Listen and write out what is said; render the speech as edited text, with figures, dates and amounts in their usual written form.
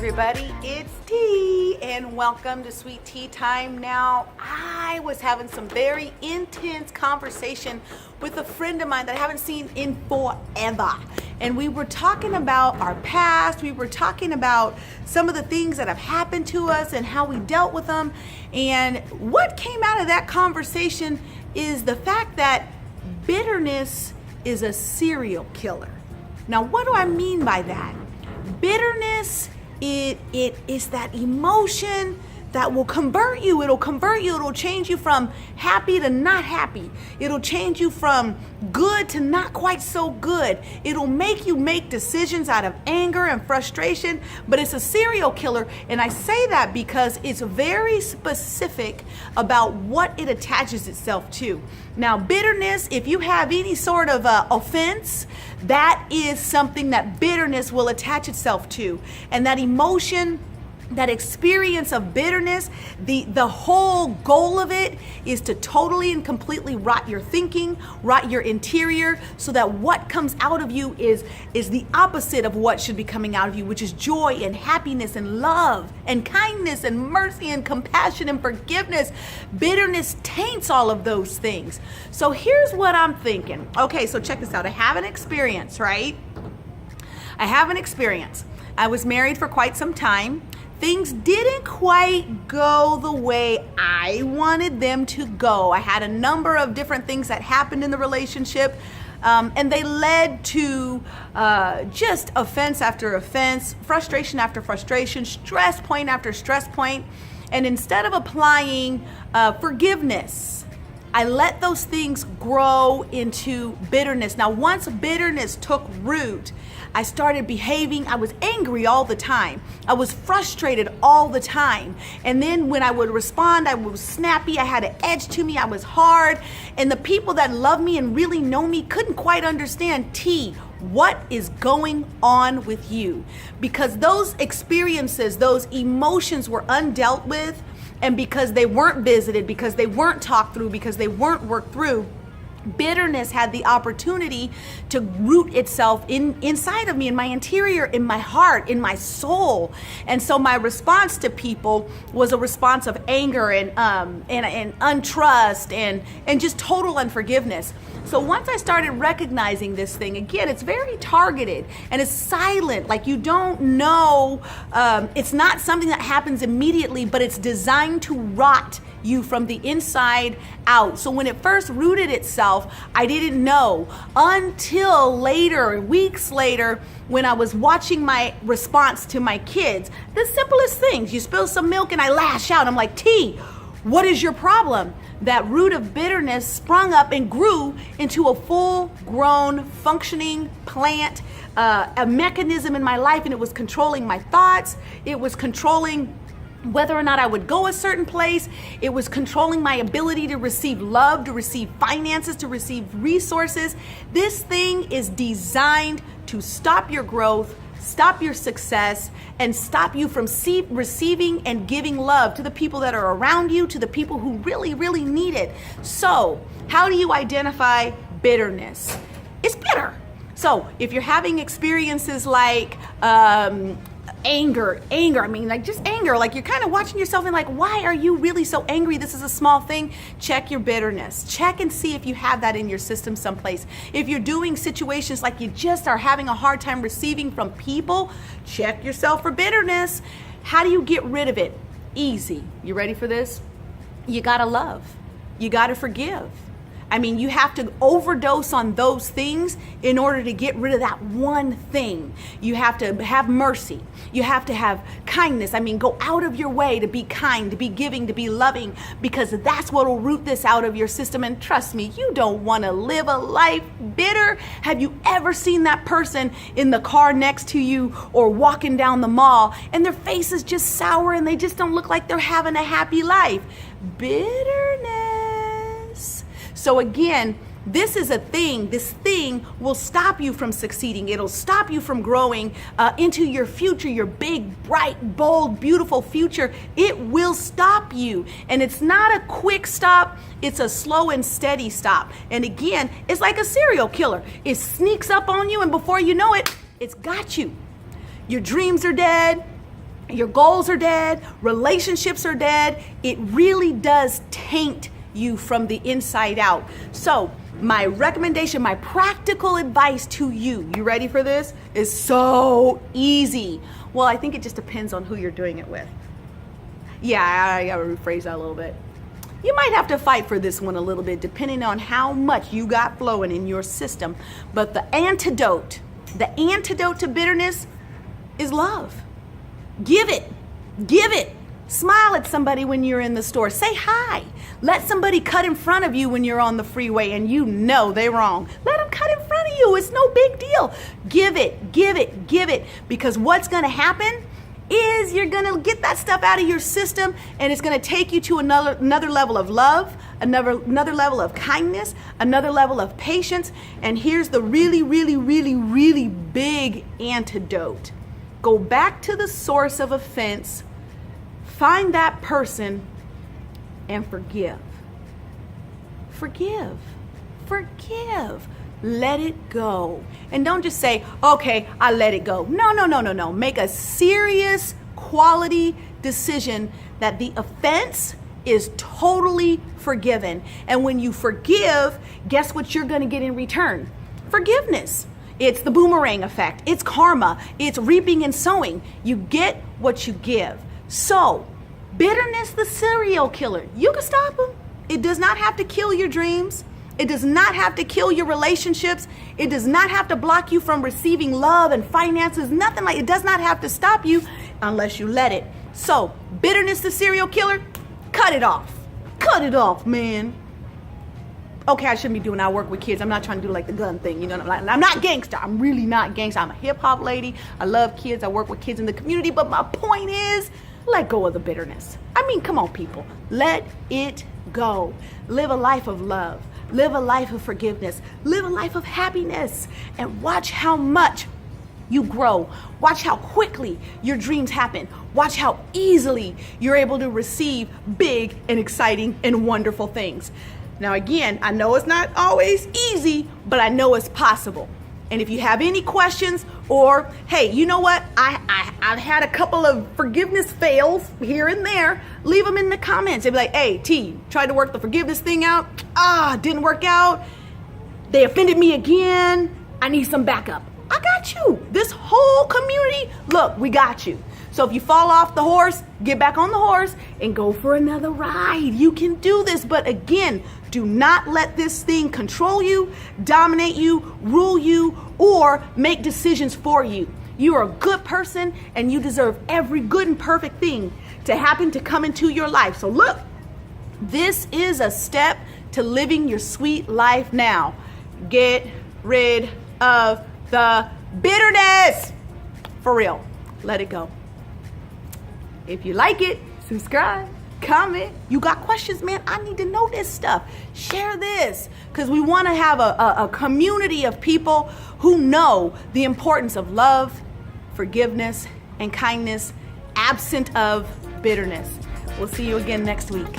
everybody, it's T and welcome to Sweet Tea Time. Now, I was having some very intense conversation with a friend of mine that I haven't seen in forever. And we were talking about our past, we were talking about some of the things that have happened to us and how we dealt with them. And what came out of that conversation is the fact that bitterness is a serial killer. Now, what do I mean by that? Bitterness, it is that emotion that will convert you. It'll convert you. It'll change you from happy to not happy. It'll change you from good to not quite so good. It'll make you make decisions out of anger and frustration, but it's a serial killer. And I say that because it's very specific about what it attaches itself to. Now, bitterness, if you have any sort of offense, that is something that bitterness will attach itself to. And that emotion, that experience of bitterness, the whole goal of it is to totally and completely rot your thinking, rot your interior, so that what comes out of you is the opposite of what should be coming out of you, which is joy and happiness and love and kindness and mercy and compassion and forgiveness. Bitterness taints all of those things. So here's what I'm thinking. Okay, so check this out. I have an experience, right? I have an experience. I was married for quite some time. Things didn't quite go the way I wanted them to go. I had a number of different things that happened in the relationship, and they led to just offense after offense, frustration after frustration, stress point after stress point. And instead of applying forgiveness, I let those things grow into bitterness. Now, once bitterness took root, I started behaving. I was angry all the time. I was frustrated all the time. And then when I would respond, I was snappy. I had an edge to me. I was hard. And the people that love me and really know me couldn't quite understand, T, what is going on with you? Because those experiences, those emotions were undealt with. And because they weren't visited, because they weren't talked through, because they weren't worked through, bitterness had the opportunity to root itself inside of me, in my interior, in my heart, in my soul. And so my response to people was a response of anger and untrust and just total unforgiveness. So once I started recognizing this thing, again, it's very targeted and it's silent. Like, you don't know, it's not something that happens immediately, but it's designed to rot you from the inside out. So when it first rooted itself, I didn't know until later, weeks later, when I was watching my response to my kids. The simplest things, you spill some milk and I lash out. I'm like, T, what is your problem? That root of bitterness sprung up and grew into a full-grown, functioning plant, a mechanism in my life, and it was controlling my thoughts. It was controlling whether or not I would go a certain place. It was controlling my ability to receive love, to receive finances, to receive resources. This thing is designed to stop your growth, stop your success, and stop you from receiving and giving love to the people that are around you, to the people who really, really need it. So, how do you identify bitterness? It's bitter. So, if you're having experiences like anger, I mean, like just anger, like you're kind of watching yourself and like, why are you really so angry? This is a small thing. Check your bitterness. Check and see if you have that in your system someplace. If you're doing situations like you just are having a hard time receiving from people, check yourself for bitterness. How do you get rid of it? Easy. You ready for this? You gotta love. You gotta forgive. I mean, you have to overdose on those things in order to get rid of that one thing. You have to have mercy. You have to have kindness. I mean, go out of your way to be kind, to be giving, to be loving, because that's what will root this out of your system. And trust me, you don't want to live a life bitter. Have you ever seen that person in the car next to you or walking down the mall and their face is just sour and they just don't look like they're having a happy life? Bitterness. So again, this is a thing. This thing will stop you from succeeding. It'll stop you from growing into your future, your big, bright, bold, beautiful future. It will stop you. And it's not a quick stop. It's a slow and steady stop. And again, it's like a serial killer. It sneaks up on you, and before you know it, it's got you. Your dreams are dead. Your goals are dead, relationships are dead. It really does taint you from the inside out. So my recommendation, my practical advice to you ready for this, is so easy. Well, I think it just depends on who you're doing it with. Yeah, I gotta rephrase that a little bit. You might have to fight for this one a little bit, depending on how much you got flowing in your system. But the antidote to bitterness is love. Give it. Smile at somebody when you're in the store. Say hi. Let somebody cut in front of you when you're on the freeway and you know they're wrong. Let them cut in front of you. It's no big deal. Give it. Because what's going to happen is you're going to get that stuff out of your system, and it's going to take you to another level of love, another level of kindness, another level of patience. And here's the really big antidote. Go back to the source of offense, find that person, and forgive. Let it go. And don't just say, okay, I let it go. No. Make a serious quality decision that the offense is totally forgiven. And when you forgive, guess what you're going to get in return? Forgiveness. It's the boomerang effect. It's karma. It's reaping and sowing. You get what you give. So, bitterness, the serial killer, you can stop him. It does not have to kill your dreams. It does not have to kill your relationships. It does not have to block you from receiving love and finances. Nothing like it. Does not have to stop you unless you let it. So, bitterness, the serial killer, cut it off. Cut it off, man. Okay, I shouldn't be doing I work with kids. I'm not trying to do like the gun thing, you know. I'm not gangster. I'm really not gangster. I'm a hip hop lady. I love kids. I work with kids in the community. But my point is, let go of the bitterness. I mean, come on, people. Let it go. Live a life of love. Live a life of forgiveness. Live a life of happiness. And watch how much you grow. Watch how quickly your dreams happen. Watch how easily you're able to receive big and exciting and wonderful things. Now, again, I know it's not always easy, but I know it's possible. And if you have any questions, or, hey, you know what? I've had a couple of forgiveness fails here and there. Leave them in the comments. They'd be like, hey, T, tried to work the forgiveness thing out. Didn't work out. They offended me again. I need some backup. I got you. This whole community, look, we got you. So if you fall off the horse, get back on the horse and go for another ride. You can do this. But again, do not let this thing control you, dominate you, rule you, or make decisions for you. You are a good person and you deserve every good and perfect thing to happen to come into your life. So look, this is a step to living your sweet life now. Get rid of the bitterness. For real. Let it go. If you like it, subscribe, comment. You got questions, man? I need to know this stuff. Share this, because we want to have a community of people who know the importance of love, forgiveness, and kindness, absent of bitterness. We'll see you again next week.